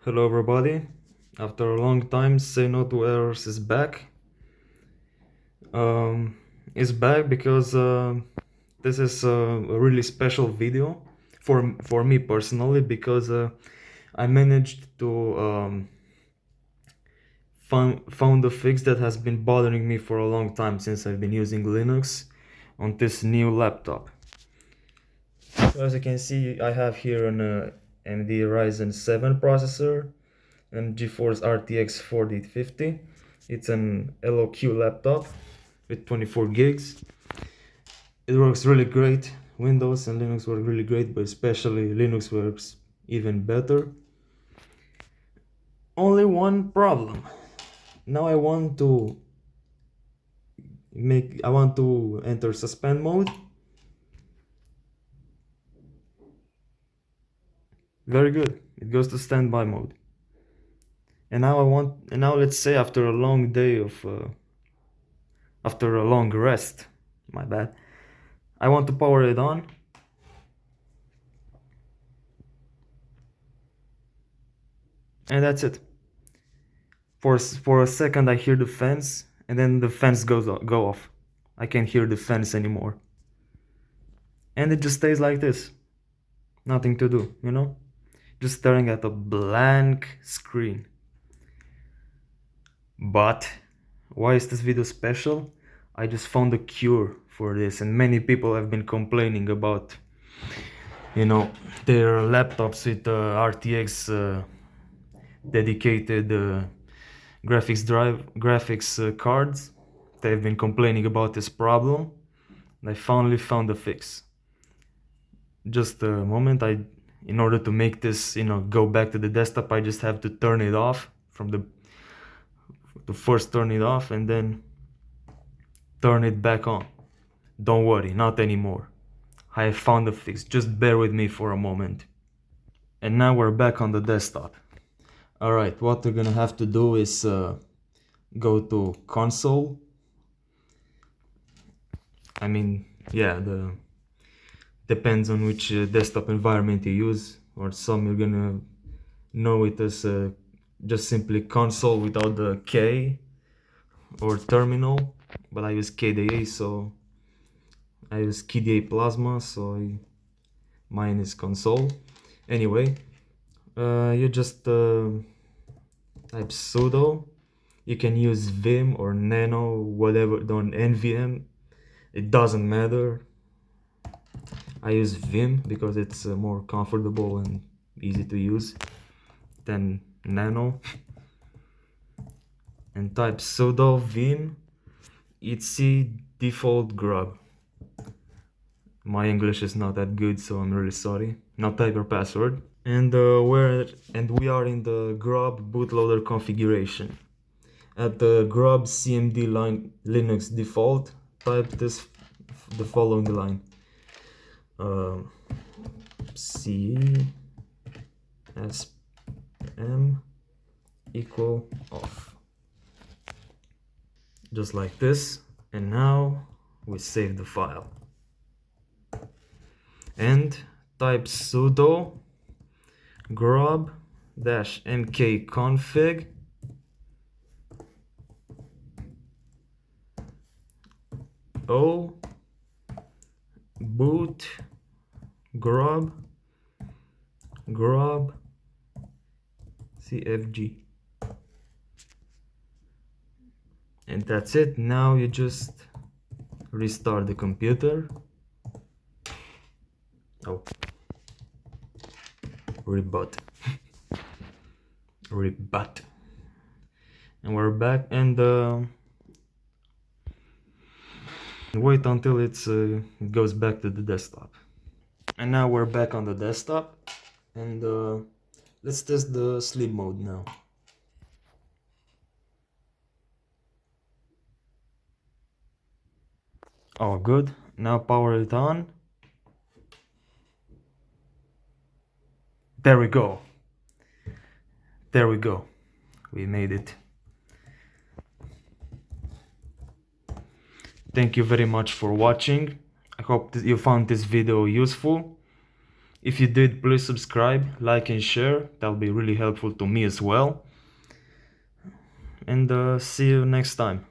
Hello everybody, after a long time Say No to Errors is back. It's back because this is a really special video for me personally, because I managed to found a fix that has been bothering me for a long time since I've been using Linux on this new laptop. So as you can see, I have here an AMD Ryzen 7 processor and Geforce RTX 4050. It's an LOQ laptop with 24 gigs. It works really great. Windows and Linux work really great, but especially Linux works even better. Only one problem. Now I want to enter suspend mode. Very good. It goes to standby mode. And now let's say after a long day of after a long rest, my bad, I want to power it on. And that's it. For a second I hear the fans, and then the fans go off. I can't hear the fans anymore. And it just stays like this. Nothing to do, you know? Just staring at a blank screen. But why is this video special? I just found a cure for this, and many people have been complaining about, you know, their laptops with RTX dedicated graphics cards. They've been complaining about this problem. I finally found a fix. Just a moment. In order to make this, go back to the desktop, I just have to turn it off to first turn it off and then turn it back on. Don't worry, not anymore. I have found a fix. Just bear with me for a moment. And now we're back on the desktop. Alright, what we're gonna have to do is go to console. I mean, yeah, depends on which desktop environment you use, or some you're gonna know it as just simply console without the K, or terminal, but I use KDA, so I use KDA Plasma, so mine is console. Anyway, you just type sudo. You can use vim or nano, whatever, on nvim, it doesn't matter. I use vim because it's more comfortable and easy to use than nano. And type sudo vim etc default grub. My English is not that good, so I'm really sorry. Now type your password. And we are in the grub bootloader configuration. At the grub cmd line Linux default, type the following line. C S M equal off. Just like this. And now we save the file. And type sudo grub-mkconfig o boot grub.cfg. And that's it. Now you just restart the computer. Oh, reboot. Reboot. And we're back, and wait until it goes back to the desktop. And now we're back on the desktop, and let's test the sleep mode now. Oh, good. Now power it on. There we go. There we go. We made it. Thank you very much for watching. I hope that you found this video useful. If you did, please subscribe, like and share. That'll be really helpful to me as well. And see you next time.